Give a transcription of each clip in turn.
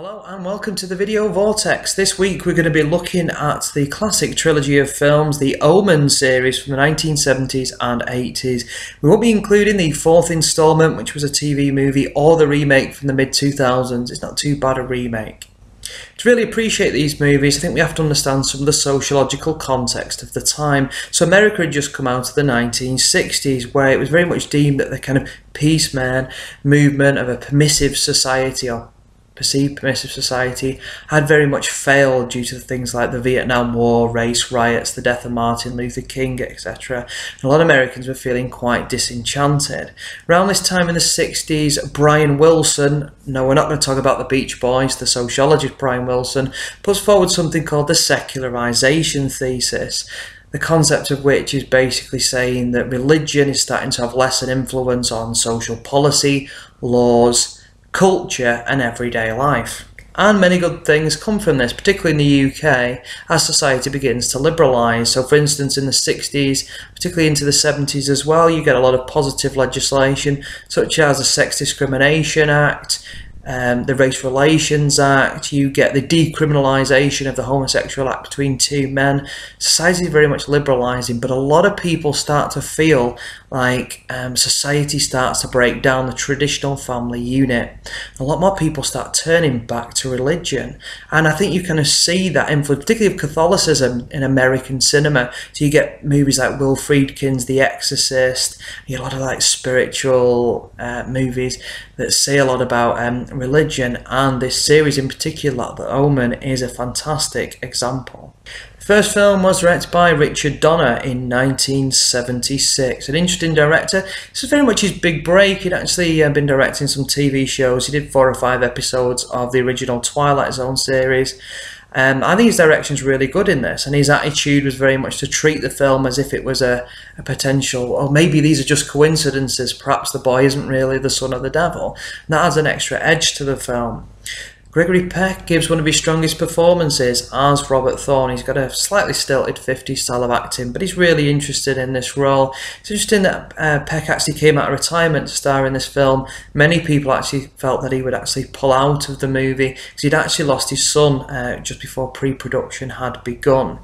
Hello and welcome to the Video Vortex. This week we're going to be looking at the classic trilogy of films, the Omen series from the 1970s and 80s. We won't be including the fourth instalment, which was a TV movie, or the remake from the mid-2000s. It's not too bad a remake. To really appreciate these movies, I think we have to understand some of the sociological context of the time. So America had just come out of the 1960s, where it was very much deemed that the kind of peace movement of a permissive society, or perceived permissive society, had very much failed due to things like the Vietnam War, race riots, the death of Martin Luther King, etc. And a lot of Americans were feeling quite disenchanted. Around this time in the 60s, Brian Wilson, no, we're not going to talk about the Beach Boys, the sociologist Brian Wilson, puts forward something called the secularisation thesis, the concept of which is basically saying that religion is starting to have less an influence on social policy, laws, culture and everyday life. And many good things come from this, particularly in the UK, as society begins to liberalise. So for instance, in the 60s, particularly into the 70s as well, you get a lot of positive legislation, such as the Sex Discrimination Act, the Race Relations Act. You get the decriminalisation of the homosexual act between two men. Society is very much liberalising, but a lot of people start to feel like society starts to break down the traditional family unit. A lot more people start turning back to religion, and I think you kind of see that influence, particularly of Catholicism in American cinema. So you get movies like Will Friedkin's The Exorcist, you get a lot of like spiritual movies that say a lot about religion, and this series in particular, The Omen, is a fantastic example. The first film was directed by Richard Donner in 1976. An interesting director. This was very much his big break. He'd actually been directing some TV shows. He did 4 or 5 episodes of the original Twilight Zone series. I think his direction's really good in this, and his attitude was very much to treat the film as if it was a potential, or maybe these are just coincidences, perhaps the boy isn't really the son of the devil. And that adds an extra edge to the film. Gregory Peck gives one of his strongest performances as Robert Thorne. He's got a slightly stilted 50s style of acting, but he's really interested in this role. It's interesting that Peck actually came out of retirement to star in this film. Many people actually felt that he would actually pull out of the movie because he'd actually lost his son just before pre-production had begun.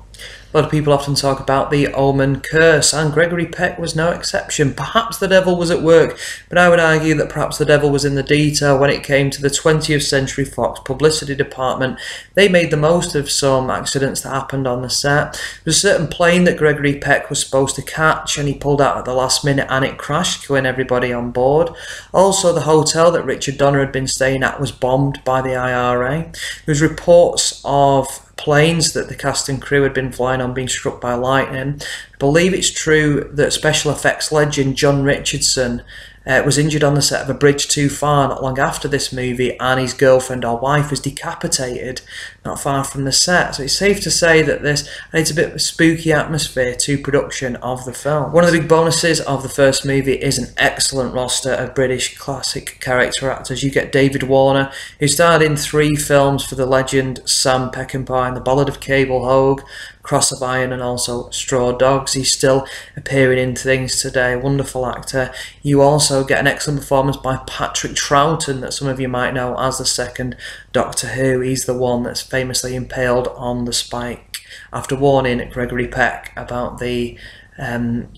A lot of people often talk about the Omen curse, and Gregory Peck was no exception. Perhaps the devil was at work, but I would argue that perhaps the devil was in the detail when it came to the 20th Century Fox publicity department. They made the most of some accidents that happened on the set. There was a certain plane that Gregory Peck was supposed to catch, and he pulled out at the last minute and it crashed, killing everybody on board. Also, the hotel that Richard Donner had been staying at was bombed by the IRA. There was reports of planes that the cast and crew had been flying on being struck by lightning. I believe it's true that special effects legend John Richardson was injured on the set of A Bridge Too Far not long after this movie, and his girlfriend or wife was decapitated not far from the set. So it's safe to say that this adds a bit of a spooky atmosphere to production of the film. One of the big bonuses of the first movie is an excellent roster of British classic character actors. You get David Warner, who starred in 3 films for the legend Sam Peckinpah in The Ballad of Cable Hogue, Cross of Iron, and also Straw Dogs. He's still appearing in things today. Wonderful actor. You also get an excellent performance by Patrick Troughton, that some of you might know as the second Doctor Who. He's the one that's famously impaled on the spike after warning Gregory Peck about the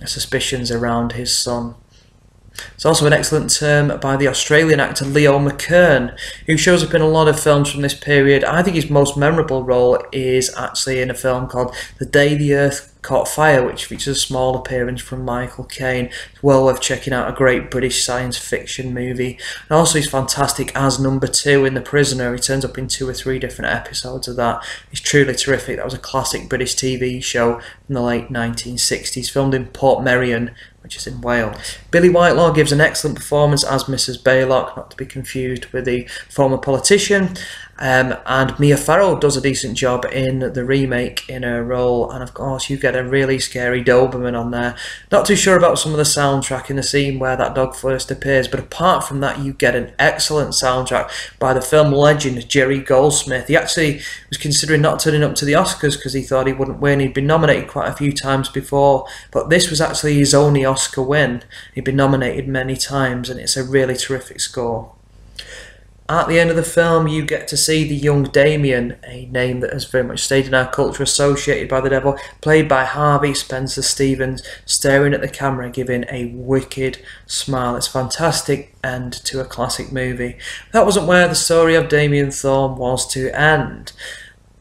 suspicions around his son. It's also an excellent term by the Australian actor Leo McKern, who shows up in a lot of films from this period. I think his most memorable role is actually in a film called The Day the Earth Caught Fire, which features a small appearance from Michael Caine. It's well worth checking out, a great British science fiction movie. And also he's fantastic as number 2 in The Prisoner. He turns up in 2 or 3 different episodes of that. He's truly terrific. That was a classic British TV show from the late 1960s, filmed in Portmeirion, which is in Wales. Billie Whitelaw gives an excellent performance as Mrs. Baylock, not to be confused with the former politician. And Mia Farrow does a decent job in the remake in her role, and of course you get a really scary Doberman on there. Not too sure about some of the soundtrack in the scene where that dog first appears, but apart from that you get an excellent soundtrack by the film legend Jerry Goldsmith. He actually was considering not turning up to the Oscars because he thought he wouldn't win. He'd been nominated quite a few times before, but this was actually his only Oscar win. He'd been nominated many times, and it's a really terrific score. At the end of the film, you get to see the young Damien, a name that has very much stayed in our culture, associated by the devil, played by Harvey Spencer Stevens, staring at the camera, giving a wicked smile. It's a fantastic end to a classic movie. That wasn't where the story of Damien Thorne was to end.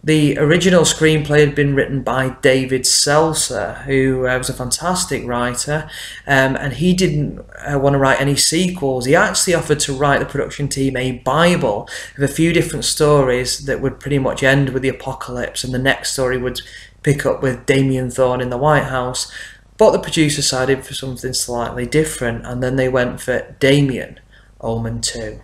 The original screenplay had been written by David Seltzer, who was a fantastic writer, and he didn't want to write any sequels. He actually offered to write the production team a Bible of a few different stories that would pretty much end with the apocalypse, and the next story would pick up with Damien Thorne in the White House. But the producer decided for something slightly different, and then they went for Damien, Omen 2.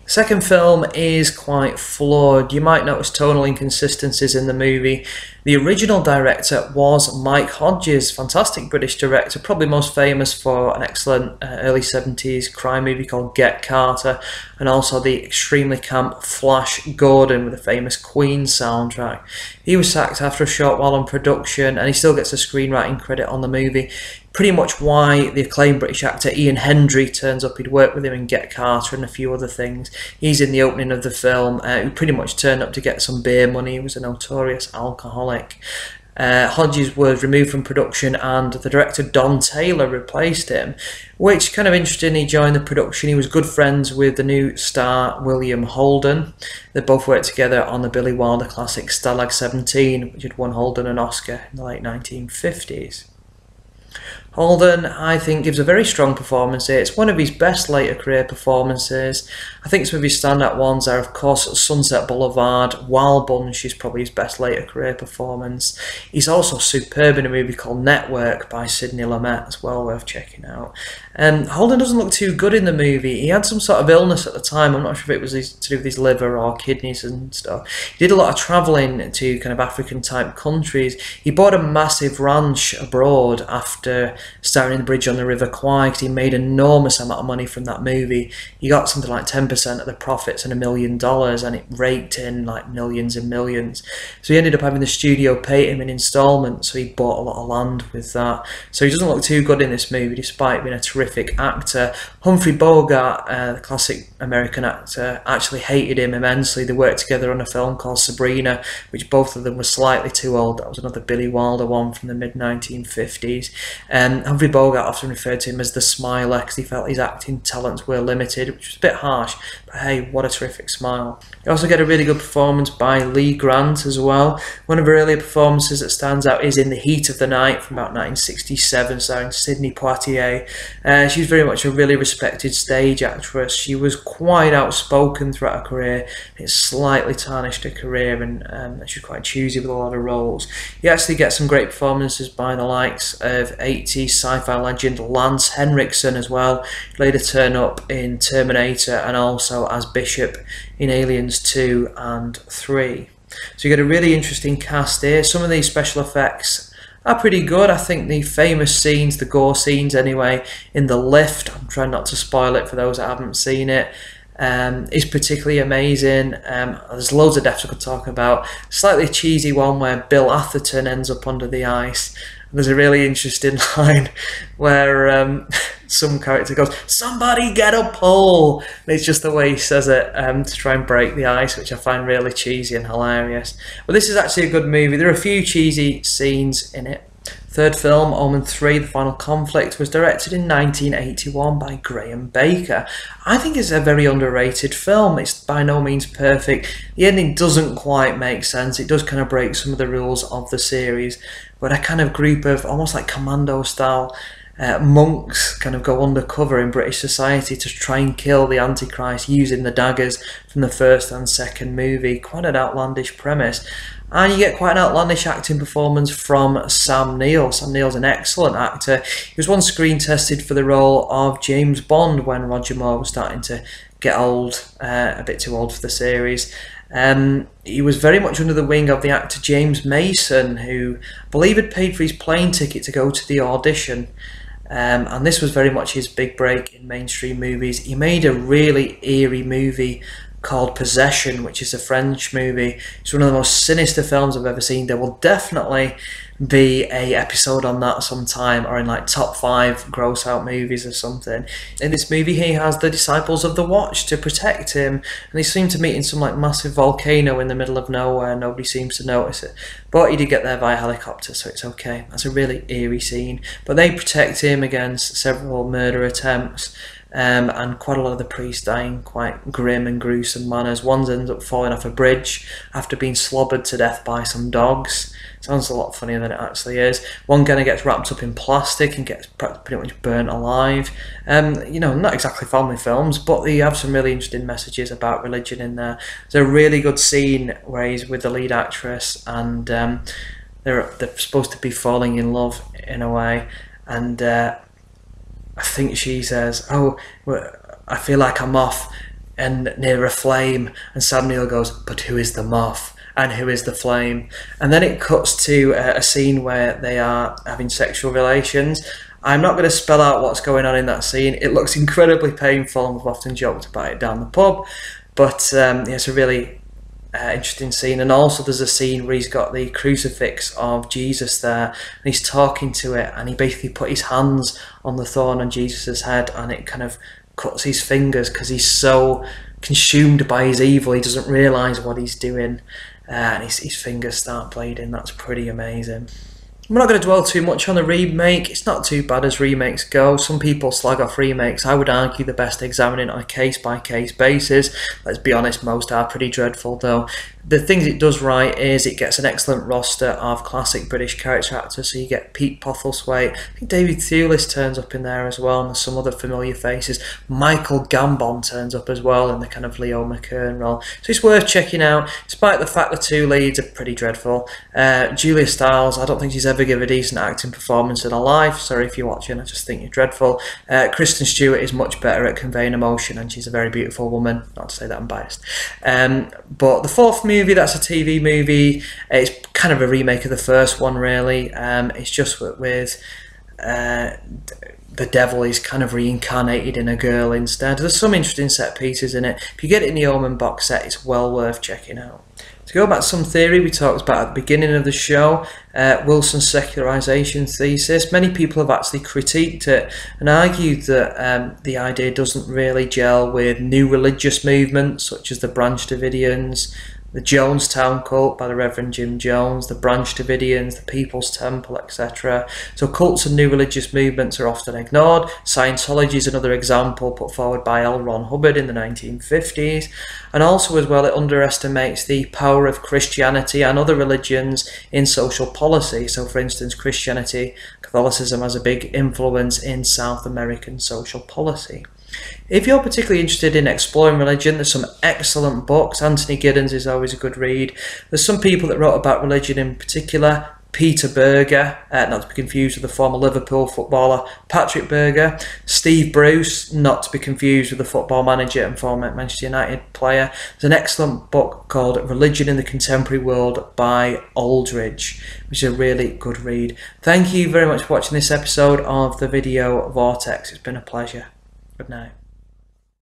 The second film is quite flawed. You might notice tonal inconsistencies in the movie. The original director was Mike Hodges, fantastic British director, probably most famous for an excellent early 70s crime movie called Get Carter, and also the extremely camp Flash Gordon with the famous Queen soundtrack. He was sacked after a short while on production, and he still gets a screenwriting credit on the movie. Pretty much why the acclaimed British actor Ian Hendry turns up. He'd worked with him in Get Carter and a few other things. He's in the opening of the film. He pretty much turned up to get some beer money. He was a notorious alcoholic. Hodges was removed from production, and the director Don Taylor replaced him, which kind of interesting. He joined the production. He was good friends with the new star William Holden. They both worked together on the Billy Wilder classic Stalag 17, which had won Holden an Oscar in the late 1950s. Holden, I think, gives a very strong performance here. It's one of his best later career performances. I think some of his standout ones are, of course, Sunset Boulevard. Wild Bunch is probably his best later career performance. He's also superb in a movie called Network by Sidney Lumet, as well worth checking out. Holden doesn't look too good in the movie. He had some sort of illness at the time. I'm not sure if it was to do with his liver or kidneys and stuff. He did a lot of travelling to kind of African type countries. He bought a massive ranch abroad after starring in The Bridge on the River Kwai, because he made an enormous amount of money from that movie. He got something like 10% of the profits and $1 million, and it raked in like millions and millions. So he ended up having the studio pay him in installments, so he bought a lot of land with that. So he doesn't look too good in this movie, despite being a terrific actor. Humphrey Bogart, the classic American actor, actually hated him immensely. They worked together on a film called Sabrina, which both of them were slightly too old. That was another Billy Wilder one from the mid-1950s. Humphrey Bogart often referred to him as the Smiler, because he felt his acting talents were limited, which was a bit harsh, but hey, what a terrific smile. You also get a really good performance by Lee Grant as well. One of her earlier performances that stands out is In the Heat of the Night from about 1967, starring Sidney Poitier. She's very much a really respected stage actress. She was quite outspoken throughout her career. It slightly tarnished her career, and she was quite choosy with a lot of roles. You actually get some great performances by the likes of 80s sci-fi legend Lance Henriksen as well. He later turned up in Terminator and also as Bishop in Aliens 2 and 3. So you get a really interesting cast here. Some of these special effects are pretty good. I think the famous scenes, the gore scenes anyway, in the lift, I'm trying not to spoil it for those that haven't seen it, is particularly amazing. There's loads of deaths I could talk about. Slightly cheesy one where Bill Atherton ends up under the ice. There's a really interesting line where some character goes, "Somebody get a pole!" And it's just the way he says it to try and break the ice, which I find really cheesy and hilarious. But this is actually a good movie. There are a few cheesy scenes in it. Third film, Omen 3, The Final Conflict, was directed in 1981 by Graham Baker. I think it's a very underrated film. It's by no means perfect. The ending doesn't quite make sense. It does kind of break some of the rules of the series. But a kind of group of almost like commando style monks kind of go undercover in British society to try and kill the Antichrist using the daggers from the first and second movie. Quite an outlandish premise. And you get quite an outlandish acting performance from Sam Neill. Sam Neill's an excellent actor. He was once screen tested for the role of James Bond when Roger Moore was starting to get old, a bit too old for the series. He was very much under the wing of the actor James Mason, who I believe had paid for his plane ticket to go to the audition. And this was very much his big break in mainstream movies. He made a really eerie movie called Possession, which is a French movie. It's one of the most sinister films I've ever seen. There will definitely be a episode on that sometime, or in like top 5 gross out movies or something. In this movie he has the Disciples of the Watch to protect him, and they seem to meet in some like massive volcano in the middle of nowhere. Nobody seems to notice it, but he did get there via helicopter, so it's okay. That's a really eerie scene. But they protect him against several murder attempts, and quite a lot of the priests die in quite grim and gruesome manners. One ends up falling off a bridge after being slobbered to death by some dogs. Sounds a lot funnier than it actually is. One kind of gets wrapped up in plastic and gets pretty much burnt alive. You know, not exactly family films, but they have some really interesting messages about religion in there. There's a really good scene where he's with the lead actress, and they're supposed to be falling in love in a way, and I think she says, "Oh, I feel like I'm off and near a flame," and Samuel goes, "But who is the moth? And who is the flame?" And then it cuts to a scene where they are having sexual relations. I'm not going to spell out what's going on in that scene. It looks incredibly painful, and we've often joked about it down the pub, but yeah, it's a really interesting scene. And also there's a scene where he's got the crucifix of Jesus there, and he's talking to it, and he basically put his hands on the thorn on Jesus's head, and it kind of cuts his fingers because he's so consumed by his evil he doesn't realise what he's doing, and his fingers start bleeding. That's pretty amazing. I'm not going to dwell too much on the remake. It's not too bad as remakes go. Some people slag off remakes. I would argue the best examining on a case-by-case basis. Let's be honest, most are pretty dreadful though. The things it does right is it gets an excellent roster of classic British character actors. So you get Pete Postlethwaite, I think David Thewlis turns up in there as well, and there's some other familiar faces. Michael Gambon turns up as well in the kind of Leo McKern role. So it's worth checking out, despite the fact the two leads are pretty dreadful. Julia Stiles, I don't think she's ever given a decent acting performance in her life. Sorry if you're watching, I just think you're dreadful. Kristen Stewart is much better at conveying emotion, and she's a very beautiful woman. Not to say that I'm biased. But the fourth movie, that's a TV movie. It's kind of a remake of the first one, really. It's just with the devil is kind of reincarnated in a girl instead. There's some interesting set pieces in it. If you get it in the Omen box set, it's well worth checking out. To go back to some theory we talked about at the beginning of the show, Wilson's secularisation thesis, many people have actually critiqued it and argued that the idea doesn't really gel with new religious movements such as the Branch Davidians, the Jonestown cult by the Reverend Jim Jones, the Branch Davidians, the People's Temple, etc. So cults and new religious movements are often ignored. Scientology is another example put forward by L. Ron Hubbard in the 1950s. And also as well, it underestimates the power of Christianity and other religions in social policy. So for instance, Catholicism has a big influence in South American social policy. If you're particularly interested in exploring religion, there's some excellent books. Anthony Giddens is always a good read. There's some people that wrote about religion in particular. Peter Berger, not to be confused with the former Liverpool footballer Patrick Berger. Steve Bruce, not to be confused with the football manager and former Manchester United player. There's an excellent book called Religion in the Contemporary World by Aldridge, which is a really good read. Thank you very much for watching this episode of the Video Vortex. It's been a pleasure. Good night.